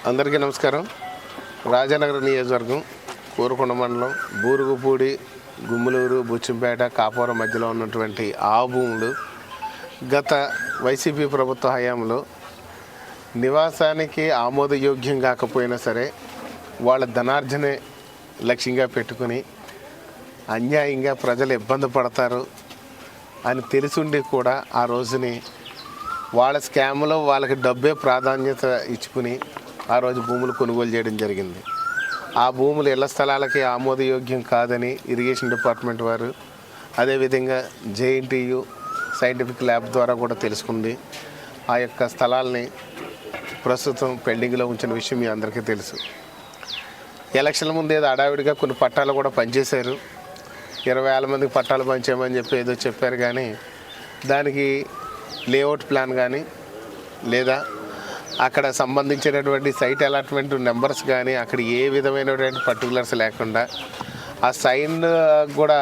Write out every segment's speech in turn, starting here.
అందరికీ నమస్కారం. రాజానగరం నియోజకవర్గం కోరుకొండ మండలం బూరుగుపూడి, గుమ్మలూరు, బుచ్చింపేట, కాపురం మధ్యలో ఉన్నటువంటి ఆ భూములు గత వైసీపీ ప్రభుత్వ హయాంలో నివాసానికి ఆమోదయోగ్యం కాకపోయినా సరే వాళ్ళ ధనార్జనే లక్ష్యంగా పెట్టుకుని అన్యాయంగా ప్రజలు ఇబ్బంది పడతారు అని తెలిసిండి కూడా ఆ రోజుని వాళ్ళ స్కామ్లో వాళ్ళకి డబ్బే ప్రాధాన్యత ఇచ్చుకుని ఆ రోజు భూములు కొనుగోలు చేయడం జరిగింది. ఆ భూములు ఇళ్ల స్థలాలకి ఆమోదయోగ్యం కాదని ఇరిగేషన్ డిపార్ట్మెంట్ వారు, అదేవిధంగా జేఎన్టీయు సైంటిఫిక్ ల్యాబ్ ద్వారా కూడా తెలుసుకుంది. ఆ యొక్క స్థలాల్ని ప్రస్తుతం పెండింగ్లో ఉంచిన విషయం మీ అందరికీ తెలుసు. ఎలక్షన్ల ముందు ఏదో అడావిడిగా కొన్ని పట్టాలు కూడా పనిచేశారు. 20,000 మందికి పట్టాలు పంచామని చెప్పి ఏదో చెప్పారు, కానీ దానికి లేఅవుట్ ప్లాన్ కానీ లేదా అక్కడ సంబంధించినటువంటి సైట్ అలాట్మెంట్ నెంబర్స్ కానీ అక్కడ ఏ విధమైనటువంటి పర్టికులర్స్ లేకుండా ఆ సైన్ కూడా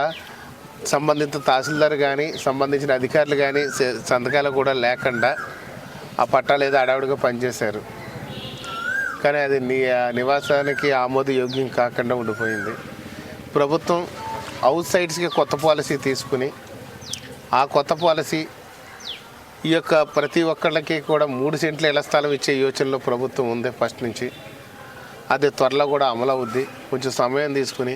సంబంధిత తహసీల్దార్ కానీ సంబంధించిన అధికారులు కానీ సంతకాలు కూడా లేకుండా ఆ పట్టాలు ఏదో అడావిడిగా పనిచేశారు. కానీ అది నివాసానికి ఆమోదయోగ్యం కాకుండా ఉండిపోయింది. ప్రభుత్వం అవుట్ సైడ్స్కి కొత్త పాలసీ తీసుకుని ఆ కొత్త పాలసీ ఈ యొక్క ప్రతి ఒక్కళ్ళకి కూడా 3 సెంట్ల ఇళ్ల స్థలం ఇచ్చే యోచనలో ప్రభుత్వం ఉంది ఫస్ట్ నుంచి. అది త్వరలో కూడా అమలు అవుద్ది. కొంచెం సమయం తీసుకుని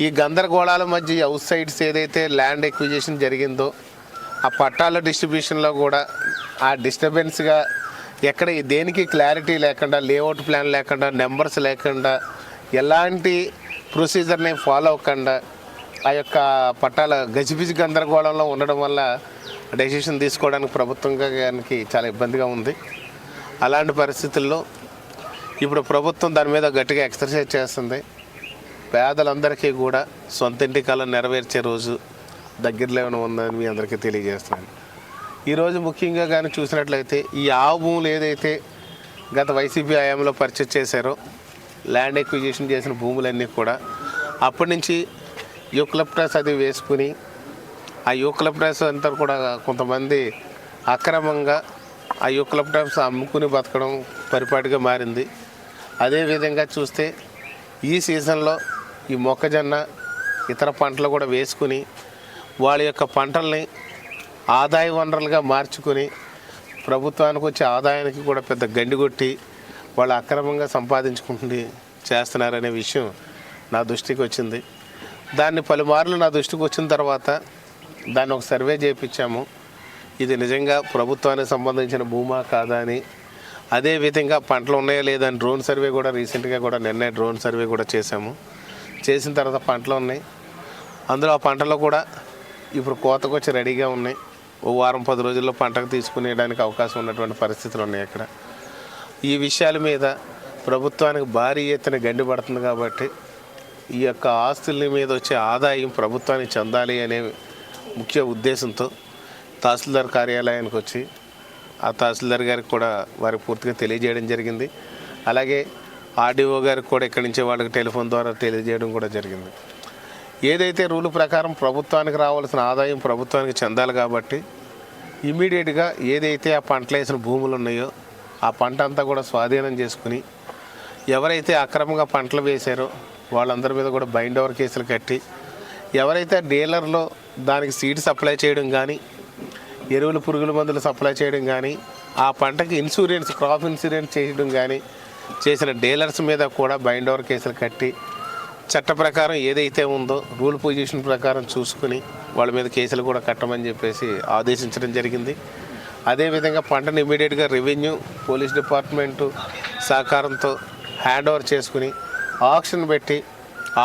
ఈ గందరగోళాల మధ్య అవుట్ సైడ్స్ ఏదైతే ల్యాండ్ ఎక్విజిషన్ జరిగిందో ఆ పట్టాల డిస్ట్రిబ్యూషన్లో కూడా ఆ డిస్టర్బెన్స్గా ఎక్కడ దేనికి క్లారిటీ లేకుండా, లేఅవుట్ ప్లాన్ లేకుండా, నెంబర్స్ లేకుండా, ఎలాంటి ప్రొసీజర్ని ఫాలో అవ్వకుండా ఆ యొక్క పట్టాల గజిబిజి గందరగోళంలో ఉండడం వల్ల డెసిషన్ తీసుకోవడానికి ప్రభుత్వానికి చాలా ఇబ్బందిగా ఉంది. అలాంటి పరిస్థితుల్లో ఇప్పుడు ప్రభుత్వం దాని మీద గట్టిగా ఎక్సర్సైజ్ చేస్తుంది. పేదలందరికీ కూడా సొంత ఇంటి కళ నెరవేర్చే రోజు దగ్గరలో ఉందని మీ అందరికీ తెలియజేస్తున్నాను. ఈరోజు ముఖ్యంగా కానీ చూసినట్లయితే ఈ ఆవు భూములు ఏదైతే గత వైసీపీ హయాంలో పర్చేజ్ చేశారో ల్యాండ్ ఎక్విజిషన్ చేసిన భూములన్నీ కూడా అప్పటి నుంచి యూకలిప్టస్ అది వేసుకుని ఆ యూకలిప్టస్ అంతా కూడా కొంతమంది అక్రమంగా ఆ యూకలిప్టస్ అమ్ముకుని బతకడం పరిపాటిగా మారింది. అదేవిధంగా చూస్తే ఈ సీజన్లో ఈ మొక్కజొన్న ఇతర పంటలు కూడా వేసుకుని వాళ్ళ యొక్క పంటల్ని ఆదాయ వనరులుగా మార్చుకుని ప్రభుత్వానికి వచ్చే ఆదాయానికి కూడా పెద్ద గండి కొట్టి వాళ్ళు అక్రమంగా సంపాదించుకుంటుంది చేస్తున్నారనే విషయం నా దృష్టికి వచ్చింది. దాన్ని పలుమార్లు నా దృష్టికి వచ్చిన తర్వాత దాన్ని ఒక సర్వే చేయించాము. ఇది నిజంగా ప్రభుత్వానికి సంబంధించిన భూమా కాదా అని, అదేవిధంగా పంటలు ఉన్నాయా లేదా అని డ్రోన్ సర్వే కూడా రీసెంట్గా కూడా నిన్నే డ్రోన్ సర్వే కూడా చేశాము. చేసిన తర్వాత పంటలు ఉన్నాయి. అందులో ఆ పంటలో కూడా ఇప్పుడు కోతకు వచ్చి రెడీగా ఉన్నాయి. ఓ వారం 10 రోజుల్లో పంటకు తీసుకునేయడానికి అవకాశం ఉన్నటువంటి పరిస్థితులు ఉన్నాయి. అక్కడ ఈ విషయాల మీద ప్రభుత్వానికి భారీ ఎత్తున గండి పడుతుంది. కాబట్టి ఈ యొక్క ఆస్తుల మీద వచ్చే ఆదాయం ప్రభుత్వానికి చెందాలి అనే ముఖ్య ఉద్దేశంతో తహసీల్దార్ కార్యాలయానికి వచ్చి ఆ తహసీల్దార్ గారికి కూడా వారికి పూర్తిగా తెలియజేయడం జరిగింది. అలాగే ఆర్డీఓ గారికి కూడా ఇక్కడి నుంచి వాళ్ళకి టెలిఫోన్ ద్వారా తెలియజేయడం కూడా జరిగింది. ఏదైతే రూల్ ప్రకారం ప్రభుత్వానికి రావాల్సిన ఆదాయం ప్రభుత్వానికి చెందాలి కాబట్టి ఇమీడియట్గా ఏదైతే ఆ పంటలు వేసిన భూములు ఉన్నాయో ఆ పంట అంతా కూడా స్వాధీనం చేసుకుని ఎవరైతే అక్రమంగా పంటలు వేశారో వాళ్ళందరి మీద కూడా బైండ్ ఓవర్ కేసులు కట్టి, ఎవరైతే డీలర్లో దానికి సీడ్ సప్లై చేయడం కానీ, ఎరువులు పురుగుల మందులు సప్లై చేయడం కానీ, ఆ పంటకి ఇన్సూరెన్స్ క్రాప్ ఇన్సూరెన్స్ చేయడం కానీ చేసిన డీలర్స్ మీద కూడా బైండ్ ఓవర్ కేసులు కట్టి చట్ట ప్రకారం ఏదైతే ఉందో రూల్ పొజిషన్ ప్రకారం చూసుకుని వాళ్ళ మీద కేసులు కూడా కట్టమని చెప్పేసి ఆదేశించడం జరిగింది. అదేవిధంగా పంటను ఇమీడియట్గా రెవెన్యూ, పోలీస్ డిపార్ట్మెంటు సహకారంతో హ్యాండ్ ఓవర్ చేసుకుని ఆక్షన్ పెట్టి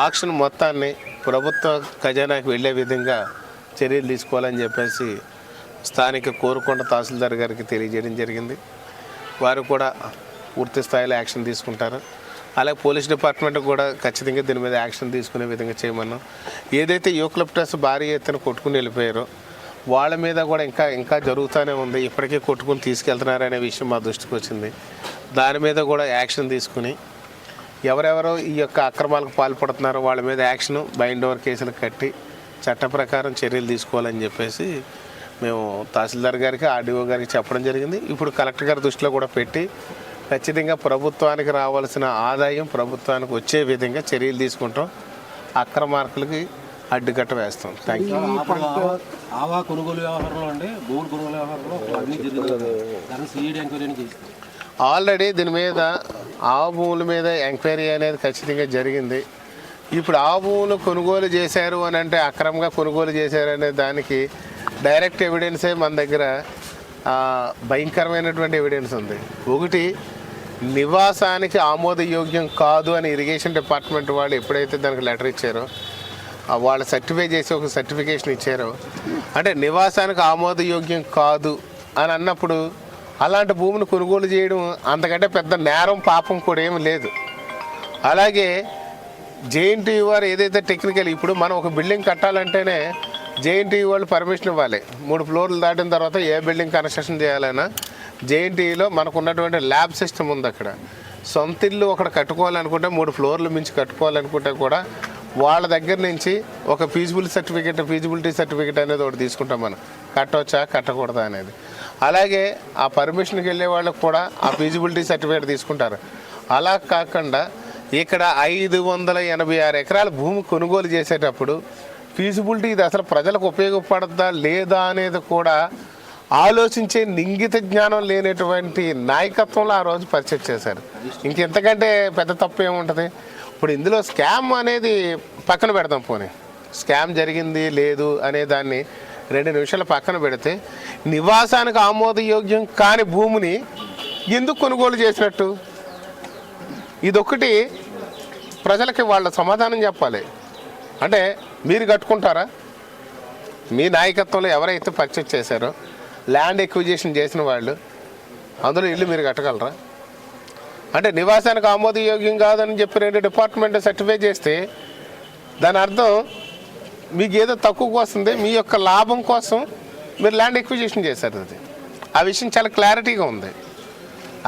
ఆక్షన్ మొత్తాన్ని ప్రభుత్వ ఖజానాకి వెళ్ళే విధంగా చర్యలు తీసుకోవాలని చెప్పేసి స్థానిక కోరుకొండ తహసీల్దార్ గారికి తెలియజేయడం జరిగింది. వారు కూడా పూర్తి స్థాయిలో యాక్షన్ తీసుకుంటారు. అలాగే పోలీస్ డిపార్ట్మెంట్ కూడా ఖచ్చితంగా దీని మీద యాక్షన్ తీసుకునే విధంగా చేయమన్నాం. ఏదైతే యూకలిప్టస్ భారీ ఎత్తున కొట్టుకుని వెళ్ళిపోయారో వాళ్ళ మీద కూడా ఇంకా జరుగుతూనే ఉంది. ఇప్పటికే కొట్టుకుని తీసుకెళ్తున్నారనే విషయం మా దృష్టికి వచ్చింది. దాని మీద కూడా యాక్షన్ తీసుకుని ఎవరెవరో ఈ యొక్క అక్రమాలకు పాల్పడుతున్నారో వాళ్ళ మీద యాక్షన్, బైండ్ ఓవర్ కేసులు కట్టి చట్ట ప్రకారం చర్యలు తీసుకోవాలని చెప్పేసి మేము తహసీల్దార్ గారికి, ఆర్డీఓ గారికి చెప్పడం జరిగింది. ఇప్పుడు కలెక్టర్ గారి దృష్టిలో కూడా పెట్టి ఖచ్చితంగా ప్రభుత్వానికి రావాల్సిన ఆదాయం ప్రభుత్వానికి వచ్చే విధంగా చర్యలు తీసుకుంటాం. అక్రమార్కులకి అడ్డుకట్ట వేస్తాం. Thank you. ఆవా కొనుగోలు వ్యవహారంలో అంటే భూములు కొనుగోలు వ్యవహారంలో అన్నీ జరిగింది. ఆల్రెడీ దీని మీద ఆవు భూముల మీద ఎంక్వైరీ అనేది ఖచ్చితంగా జరిగింది. ఇప్పుడు ఆవు భూములు కొనుగోలు చేశారు అని అంటే అక్రమంగా కొనుగోలు చేశారు అనే దానికి డైరెక్ట్ ఎవిడెన్సే మన దగ్గర భయంకరమైనటువంటి ఎవిడెన్స్ ఉంది. ఒకటి, నివాసానికి ఆమోదయోగ్యం కాదు అని ఇరిగేషన్ డిపార్ట్మెంట్ వాళ్ళు ఎప్పుడైతే దానికి లెటర్ ఇచ్చారో, వాళ్ళు సర్టిఫై చేసి ఒక సర్టిఫికేషన్ ఇచ్చారో, అంటే నివాసానికి ఆమోదయోగ్యం కాదు అని అన్నప్పుడు అలాంటి భూమిని కొనుగోలు చేయడం అంతకంటే పెద్ద నేరం పాపం కూడా ఏమి లేదు. అలాగే జేఎన్టీయూ వారు ఏదైతే టెక్నికల్, ఇప్పుడు మనం ఒక బిల్డింగ్ కట్టాలంటేనే జేఎన్టీయూ వాళ్ళు పర్మిషన్ ఇవ్వాలి. 3 ఫ్లోర్లు దాటిన తర్వాత ఏ బిల్డింగ్ కన్స్ట్రక్షన్ చేయాలన్నా జేఎన్టీయూలో మనకు ఉన్నటువంటి ల్యాబ్ సిస్టమ్ ఉంది. అక్కడ సొంత ఇల్లు ఒకటి కట్టుకోవాలనుకుంటే 3 ఫ్లోర్లు మించి కట్టుకోవాలనుకుంటే కూడా వాళ్ళ దగ్గర నుంచి ఒక ఫీజిబిలిటీ సర్టిఫికేట్ అనేది ఒకటి తీసుకుంటాం మనం, కట్టవచ్చా కట్టకూడదా అనేది. అలాగే ఆ పర్మిషన్కి వెళ్ళే వాళ్ళకు కూడా ఆ ఫీజిబిలిటీ సర్టిఫికేట్ తీసుకుంటారు. అలా కాకుండా ఇక్కడ 586 ఎకరాల భూమి కొనుగోలు చేసేటప్పుడు ఫీజిబిలిటీ ఇది అసలు ప్రజలకు ఉపయోగపడద్దా లేదా అనేది కూడా ఆలోచించే నింగిత జ్ఞానం లేనటువంటి నాయకత్వంలో ఆ రోజు పరిచయం చేశారు. ఇంకెంతకంటే పెద్ద తప్పు ఏముంటుంది? ఇప్పుడు ఇందులో స్కామ్ అనేది పక్కన పెడతాం. పోనీ స్కామ్ జరిగింది లేదు అనే దాన్ని 2 నిమిషాలు పక్కన పెడితే నివాసానికి ఆమోదయోగ్యం కాని భూమిని ఎందుకు కొనుగోలు చేసినట్టు, ఇదొక్కటి ప్రజలకి వాళ్ళ సమాధానం చెప్పాలి. అంటే మీరు కట్టుకుంటారా? మీ నాయకత్వంలో ఎవరైతే పర్చేజ్ చేశారో ల్యాండ్ ఎక్విజిషన్ చేసిన వాళ్ళు అందులో ఇల్లు మీరు కట్టగలరా? అంటే నివాసానికి ఆమోదయోగ్యం కాదని చెప్పి 2 డిపార్ట్మెంట్ సర్టిఫై చేస్తే దాని అర్థం మీకు ఏదో తక్కువకు వస్తుంది, మీ యొక్క లాభం కోసం మీరు ల్యాండ్ ఎక్విజిషన్ చేశారు. అది ఆ విషయం చాలా క్లారిటీగా ఉంది.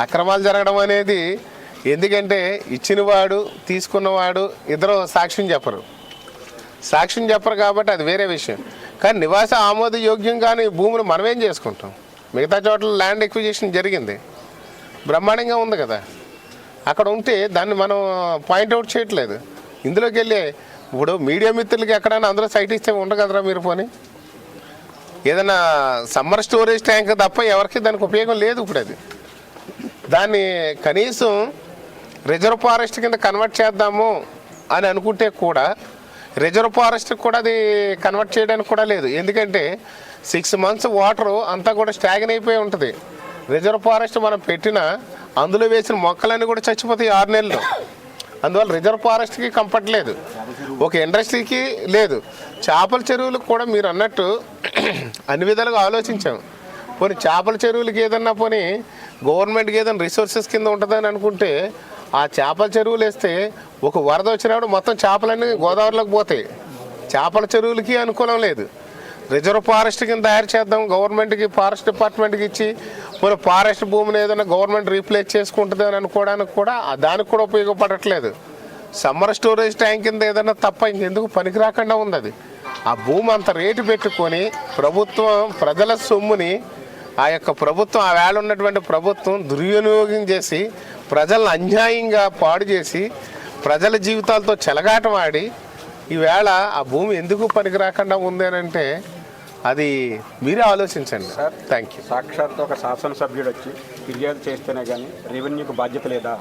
అక్రమాలు జరగడం అనేది, ఎందుకంటే ఇచ్చినవాడు తీసుకున్నవాడు ఇద్దరు సాక్ష్యం చెప్పరు కాబట్టి అది వేరే విషయం. కానీ నివాస ఆమోదయోగ్యం కానీ భూమిని మనమేం చేసుకుంటాం? మిగతా చోట్ల ల్యాండ్ ఎక్విజిషన్ జరిగింది, బ్రహ్మాండంగా ఉంది కదా. అక్కడ ఉంటే దాన్ని మనం పాయింట్అవుట్ చేయట్లేదు. ఇందులోకి వెళ్ళి ఇప్పుడు మీడియా మిత్రులకి ఎక్కడైనా అందరూ సైట్ ఇస్తే ఉండగలరా మీరు? పోనీ ఏదైనా సమ్మర్ స్టోరేజ్ ట్యాంక్ తప్ప ఎవరికి దానికి ఉపయోగం లేదు. ఇప్పుడు అది దాన్ని కనీసం రిజర్వ్ ఫారెస్ట్ కింద కన్వర్ట్ చేద్దాము అని అనుకుంటే కూడా రిజర్వ్ ఫారెస్ట్ కూడా అది కన్వర్ట్ చేయడానికి కూడా లేదు. ఎందుకంటే 6 మంత్స్ వాటరు అంతా కూడా స్టాగ్న్ అయిపోయి ఉంటుంది. రిజర్వ్ ఫారెస్ట్ మనం పెట్టినా అందులో వేసిన మొక్కలన్నీ కూడా చచ్చిపోతాయి 6 నెలలు. అందువల్ల రిజర్వ్ ఫారెస్ట్కి కంఫర్ట్ లేదు, ఒక ఇండస్ట్రీకి లేదు. చేపల చెరువులకు కూడా మీరు అన్నట్టు అన్ని విధాలుగా ఆలోచించాం. పోనీ చేపల చెరువులకి ఏదన్నా పోనీ గవర్నమెంట్కి ఏదైనా రిసోర్సెస్ కింద ఉంటుందని అనుకుంటే ఆ చేపల చెరువులు వేస్తే ఒక వరద వచ్చినప్పుడు మొత్తం చేపలన్నీ గోదావరిలోకి పోతాయి. చేపల చెరువులకి అనుకూలం లేదు. రిజర్వ్ ఫారెస్ట్ కింద తయారు చేద్దాం, గవర్నమెంట్కి ఫారెస్ట్ డిపార్ట్మెంట్కి ఇచ్చి మరి ఫారెస్ట్ భూమిని ఏదైనా గవర్నమెంట్ రీప్లేస్ చేసుకుంటుంది అని అనుకోవడానికి కూడా దానికి కూడా ఉపయోగపడట్లేదు. సమ్మర్ స్టోరేజ్ ట్యాంక్ కింద ఏదైనా తప్ప ఇంకెందుకు పనికి రాకుండా ఉంది. అది ఆ భూమి అంత రేటు పెట్టుకొని ప్రభుత్వం ప్రజల సొమ్ముని ఆ యొక్క ప్రభుత్వం ఆ వేళ ఉన్నటువంటి ప్రభుత్వం దుర్వినియోగం చేసి ప్రజలను అన్యాయంగా పాడు చేసి ప్రజల జీవితాలతో చెలగాటమాడి ఈవేళ ఆ భూమి ఎందుకు పనికి రాకుండా ఉంది అని అంటే అది మీరే ఆలోచించండి. Thank you. సాక్షాత్ ఒక శాసనసభ్యుడు వచ్చి ఫిర్యాదు చేస్తేనే కానీ రెవెన్యూకి బాధ్యత లేదా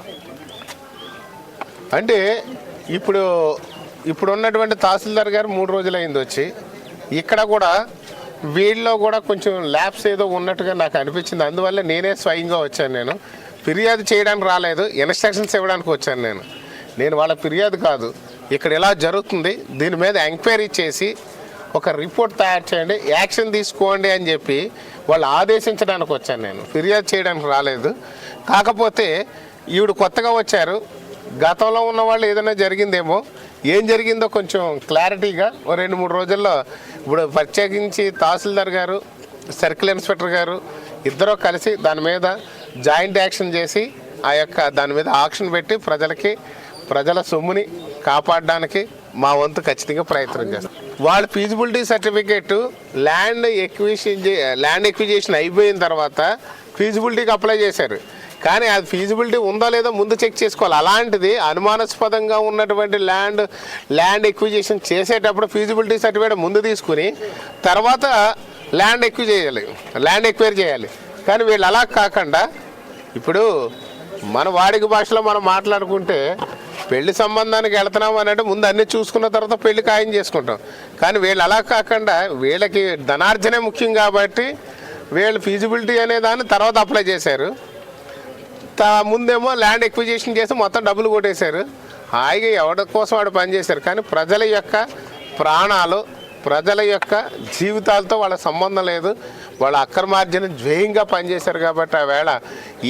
అంటే ఇప్పుడు ఉన్నటువంటి తహసీల్దార్ గారు 3 రోజులు అయింది వచ్చి, ఇక్కడ కూడా వీళ్ళలో కూడా కొంచెం ల్యాబ్స్ ఏదో ఉన్నట్టుగా నాకు అనిపించింది. అందువల్ల నేనే స్వయంగా వచ్చాను. నేను ఫిర్యాదు చేయడానికి రాలేదు, ఇన్స్ట్రక్షన్స్ ఇవ్వడానికి వచ్చాను. నేను వాళ్ళ ఫిర్యాదు కాదు, ఇక్కడ ఇలా జరుగుతుంది దీని మీద ఎంక్వైరీ చేసి ఒక రిపోర్ట్ తయారు చేయండి, యాక్షన్ తీసుకోండి అని చెప్పి వాళ్ళు ఆదేశించడానికి వచ్చాను. నేను ఫిర్యాదు చేయడానికి రాలేదు. కాకపోతే ఈవిడ కొత్తగా వచ్చారు, గతంలో ఉన్న వాళ్ళు ఏదైనా జరిగిందేమో, ఏం జరిగిందో కొంచెం క్లారిటీగా 2-3 రోజుల్లో ఇప్పుడు ప్రత్యేకించి తహసీల్దార్ గారు సర్కిల్ ఇన్స్పెక్టర్ గారు ఇద్దరూ కలిసి దాని మీద జాయింట్ యాక్షన్ చేసి ఆ యొక్క దాని మీద ఆక్షన్ పెట్టి ప్రజల సొమ్ముని కాపాడడానికి మా వంతు ఖచ్చితంగా ప్రయత్నం చేస్తాం. వాళ్ళు ఫీజిబిలిటీ సర్టిఫికేట్ ల్యాండ్ ఎక్విజిషన్ అయిపోయిన తర్వాత ఫీజిబిలిటీకి అప్లై చేశారు. కానీ అది ఫీజిబిలిటీ ఉందో లేదో ముందు చెక్ చేసుకోవాలి. అలాంటిది అనుమానాస్పదంగా ఉన్నటువంటి ల్యాండ్ ఎక్విజిషన్ చేసేటప్పుడు ఫీజిబిలిటీ సర్టిఫికేట్ ముందు తీసుకుని తర్వాత ల్యాండ్ ఎక్వైర్ చేయాలి. కానీ వీళ్ళు అలా కాకుండా ఇప్పుడు మన వాడికి భాషలో మనం మాట్లాడుకుంటే పెళ్లి సంబంధానికి వెళ్తున్నాం అనంటే ముందు అన్నీ చూసుకున్న తర్వాత పెళ్లి ఖాయం చేసుకుంటాం. కానీ వీళ్ళు అలా కాకుండా వీళ్ళకి ధనార్జనే ముఖ్యం కాబట్టి వీళ్ళు ఫీజిబిలిటీ అనే దాన్ని తర్వాత అప్లై చేశారు. ముందేమో ల్యాండ్ ఎక్విజిషన్ చేసి మొత్తం డబ్బులు కొట్టేశారు. హాయిగా ఎవరి కోసం వాడు పనిచేశారు. కానీ ప్రజల యొక్క ప్రాణాలు, ప్రజల యొక్క జీవితాలతో వాళ్ళ సంబంధం లేదు. వాళ్ళ అక్రమార్జన ధ్యేయంగా పనిచేశారు కాబట్టి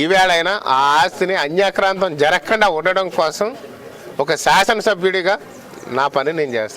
ఈవేళైనా ఆ ఆస్తిని అన్యాక్రాంతం జరగకుండా ఉండడం కోసం ఒక శాసనసభ్యుడిగా నా పని నేను చేస్తాను.